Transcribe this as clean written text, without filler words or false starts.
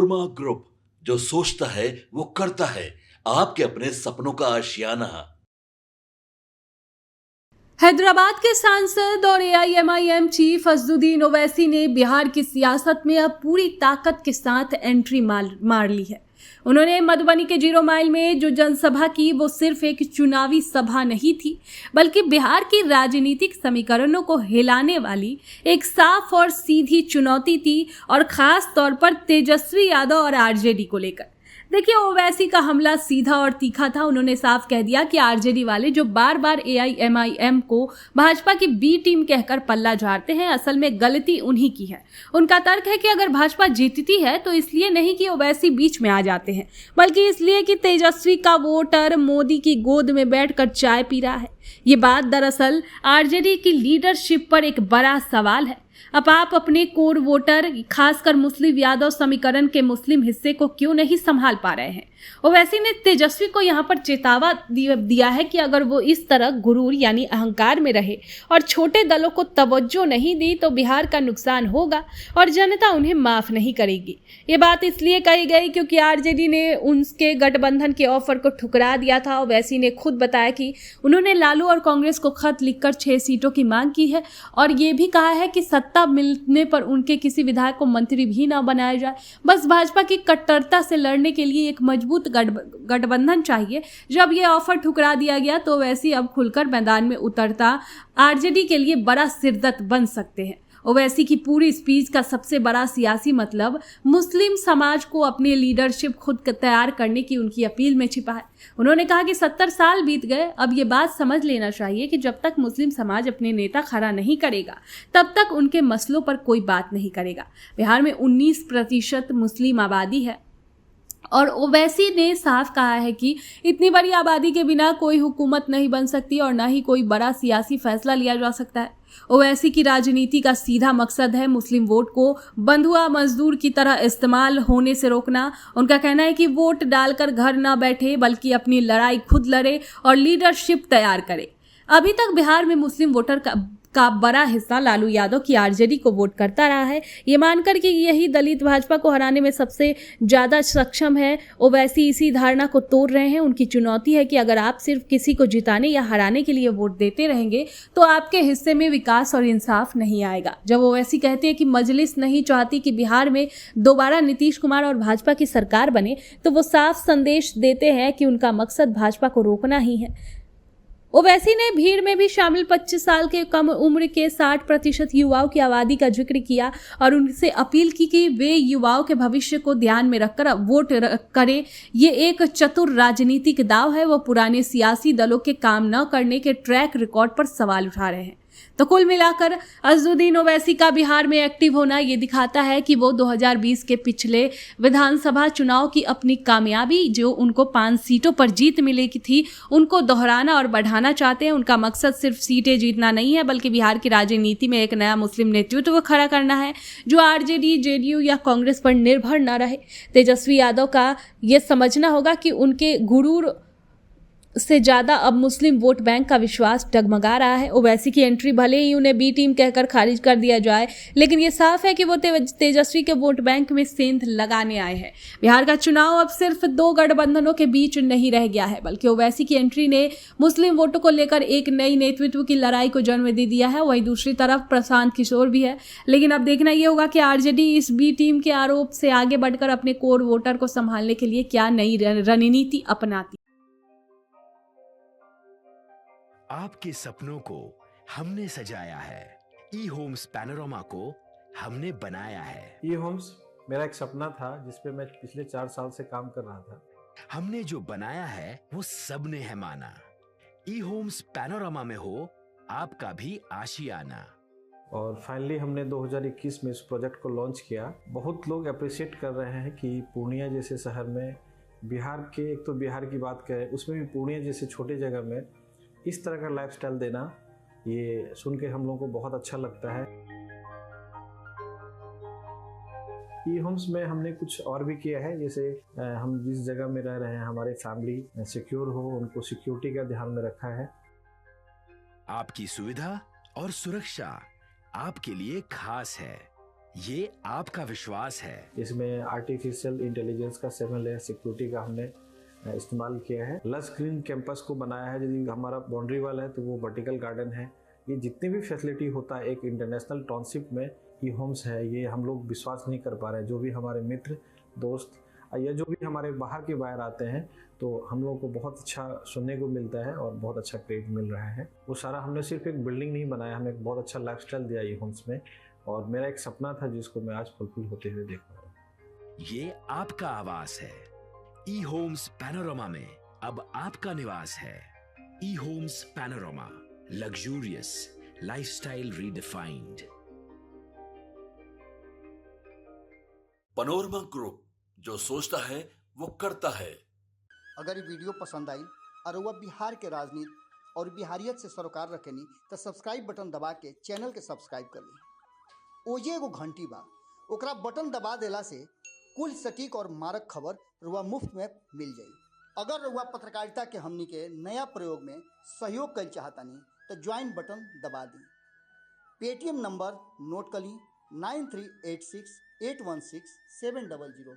Korma group, जो सोचता है वो करता है, आपके अपने सपनों का आशियाना। हैदराबाद के सांसद और एआईएमआईएम चीफ असदुद्दीन ओवैसी ने बिहार की सियासत में अब पूरी ताकत के साथ एंट्री मार ली है। उन्होंने मधुबनी के 0 माइल में जो जनसभा की वो सिर्फ एक चुनावी सभा नहीं थी, बल्कि बिहार की राजनीतिक समीकरणों को हिलाने वाली एक साफ और सीधी चुनौती थी, और खास तौर पर तेजस्वी यादव और आरजेडी को लेकर। देखिए, ओवैसी का हमला सीधा और तीखा था। उन्होंने साफ कह दिया कि आरजेडी वाले जो बार बार एआईएमआईएम को भाजपा की बी टीम कहकर पल्ला झाड़ते हैं, असल में गलती उन्हीं की है। उनका तर्क है कि अगर भाजपा जीतती है तो इसलिए नहीं कि ओवैसी बीच में आ जाते हैं, बल्कि इसलिए कि तेजस्वी का वोटर मोदी की गोद में बैठकर चाय पी रहा है। ये बात दरअसल आरजेडी की लीडरशिप पर एक बड़ा सवाल है। अब आप अपने कोर वोटर, खासकर मुस्लिम यादव समीकरण के मुस्लिम हिस्से को क्यों नहीं संभाल पा रहे हैं? ओवैसी ने तेजस्वी को यहाँ पर चेतावा दिया है कि अगर वो इस तरह गुरूर यानी अहंकार में रहे और छोटे दलों को तवज्जो नहीं दी तो बिहार का नुकसान होगा और जनता उन्हें माफ नहीं करेगी। ये बात इसलिए कही गई क्योंकि आरजेडी ने उनके गठबंधन के ऑफर को ठुकरा दिया था। ओवैसी ने खुद बताया कि उन्होंने लालू और कांग्रेस को खत लिखकर 6 सीटों की मांग की है, और ये भी कहा है कि सत्ता मिलने पर उनके किसी विधायक को मंत्री भी ना बनाया जाए। बस भाजपा की कट्टरता से लड़ने के लिए एक मजबूत गठबंधन चाहिए। जब ये ऑफर ठुकरा दिया गया तो ओवैसी अब खुलकर मैदान में उतरता आरजेडी के लिए बड़ा सिरदर्द बन सकते हैं। ओवैसी की पूरी स्पीच का सबसे बड़ा सियासी मतलब मुस्लिम समाज को अपनी लीडरशिप खुद तैयार करने की उनकी अपील में छिपा है। उन्होंने कहा कि 70 साल बीत गए, अब ये बात समझ लेना चाहिए कि जब तक मुस्लिम समाज अपने नेता खड़ा नहीं करेगा तब तक उनके मसलों पर कोई बात नहीं करेगा। बिहार में 19% मुस्लिम आबादी है, और ओवैसी ने साफ कहा है कि इतनी बड़ी आबादी के बिना कोई हुकूमत नहीं बन सकती और ना ही कोई बड़ा सियासी फैसला लिया जा सकता है। ओवैसी की राजनीति का सीधा मकसद है मुस्लिम वोट को बंधुआ मजदूर की तरह इस्तेमाल होने से रोकना। उनका कहना है कि वोट डालकर घर ना बैठे, बल्कि अपनी लड़ाई खुद लड़े और लीडरशिप तैयार करे। अभी तक बिहार में मुस्लिम वोटर का बड़ा हिस्सा लालू यादव की आरजेडी को वोट करता रहा है, ये मानकर कि यही दलित भाजपा को हराने में सबसे ज़्यादा सक्षम है। ओवैसी इसी धारणा को तोड़ रहे हैं। उनकी चुनौती है कि अगर आप सिर्फ किसी को जिताने या हराने के लिए वोट देते रहेंगे तो आपके हिस्से में विकास और इंसाफ नहीं आएगा। जब ओवैसी कहते हैं कि मजलिस नहीं चाहती कि बिहार में दोबारा नीतीश कुमार और भाजपा की सरकार बने, तो वो साफ संदेश देते हैं कि उनका मकसद भाजपा को रोकना ही है। ओवैसी ने भीड़ में भी शामिल 25 साल के कम उम्र के 60% युवाओं की आबादी का जिक्र किया और उनसे अपील की कि वे युवाओं के भविष्य को ध्यान में रखकर वोट करें। ये एक चतुर राजनीतिक दाव है। वो पुराने सियासी दलों के काम न करने के ट्रैक रिकॉर्ड पर सवाल उठा रहे हैं। तो कुल मिलाकर असदुद्दीन ओवैसी का बिहार में एक्टिव होना ये दिखाता है कि वो 2020 के पिछले विधानसभा चुनाव की अपनी कामयाबी, जो उनको 5 सीटों पर जीत मिली थी, उनको दोहराना और बढ़ाना चाहते हैं। उनका मकसद सिर्फ सीटें जीतना नहीं है, बल्कि बिहार की राजनीति में एक नया मुस्लिम नेतृत्व खड़ा करना है जो आरजेडी, जेडीयू या कांग्रेस पर निर्भर न रहे। तेजस्वी यादव का ये समझना होगा कि उनके गुरूर से ज्यादा अब मुस्लिम वोट बैंक का विश्वास डगमगा रहा है। ओवैसी की एंट्री भले ही उन्हें बी टीम कहकर खारिज कर दिया जाए, लेकिन ये साफ है कि वो तेजस्वी के वोट बैंक में सेंध लगाने आए हैं। बिहार का चुनाव अब सिर्फ 2 गठबंधनों के बीच नहीं रह गया है, बल्कि ओवैसी की एंट्री ने मुस्लिम वोटों को लेकर एक नई नेतृत्व की लड़ाई को जन्म दे दिया है। वहीं दूसरी तरफ प्रशांत किशोर भी है। लेकिन अब देखना ये होगा कि आरजेडी इस बी टीम के आरोप से आगे बढ़कर अपने कोर वोटर को संभालने के लिए क्या नई रणनीति अपनाती। आपके सपनों को हमने सजाया है, ई होम्स पैनोरामा को हमने बनाया है। ई होम्स मेरा एक सपना था जिस पे मैं पिछले 4 साल से काम कर रहा था। हमने जो बनाया है वो सबने है माना। ई होम्स पैनोरामा में हो आपका भी आशियाना। और फाइनली हमने 2021 में इस प्रोजेक्ट को लॉन्च किया। बहुत लोग अप्रिशिएट कर रहे हैं कि पूर्णिया जैसे शहर में, बिहार के, एक तो बिहार की बात करें उसमें भी पूर्णिया जैसे छोटे जगह में इस तरह का लाइफस्टाइल देना, ये सुन के हम लोगों को बहुत अच्छा लगता है। ई होम्स में हमने कुछ और भी किया है, जैसे हम जिस जगह में रह रहे हैं हमारे फैमिली सिक्योर हो, उनको सिक्योरिटी का ध्यान में रखा है। आपकी सुविधा और सुरक्षा आपके लिए खास है। ये आपका विश्वास है। इसमें आर्टिफिशियल इंटेलिजेंस का 7 लेयर सिक्योरिटी का हमने इस्तेमाल किया है। लस ग्रीन कैंपस को बनाया है। यदि हमारा बाउंड्री वाल है तो वो वर्टिकल गार्डन है। ये जितनी भी फैसिलिटी होता है एक इंटरनेशनल टाउनशिप में ई होम्स है, ये हम लोग विश्वास नहीं कर पा रहे हैं। जो भी हमारे मित्र दोस्त या जो भी हमारे बाहर के बाहर आते हैं तो हम लोगों को बहुत अच्छा सुनने को मिलता है और बहुत अच्छा क्रेडिट मिल रहा है। वो सारा हमने सिर्फ एक बिल्डिंग नहीं बनाया, हमें एक बहुत अच्छा लाइफस्टाइल दिया ई होम्स में, और मेरा एक सपना था जिसको मैं आज फुलफिल होते हुए देख रहा हूँ। ये आपका आवास है। ई होम्स पैनोरमा में अब आपका निवास है। E homes Panorama, luxurious lifestyle redefined. Panorama group, जो सोचता है वो करता है। अगर ये वीडियो पसंद आई और वह बिहार के राजनीति और बिहारियत से सरोकार रखेनी तो सब्सक्राइब बटन दबा के चैनल के सब्सक्राइब कर ली। ओजे एगो घंटी बा, ओकरा बटन दबा देला से कुल सटीक और मारक खबर रुआ मुफ्त में मिल जाई। अगर रुआ पत्रकारिता के हमनी के नया प्रयोग में सहयोग कर चाहतानी तो ज्वाइन बटन दबा दी। पेटीएम नंबर नोट कर ली 9386816700।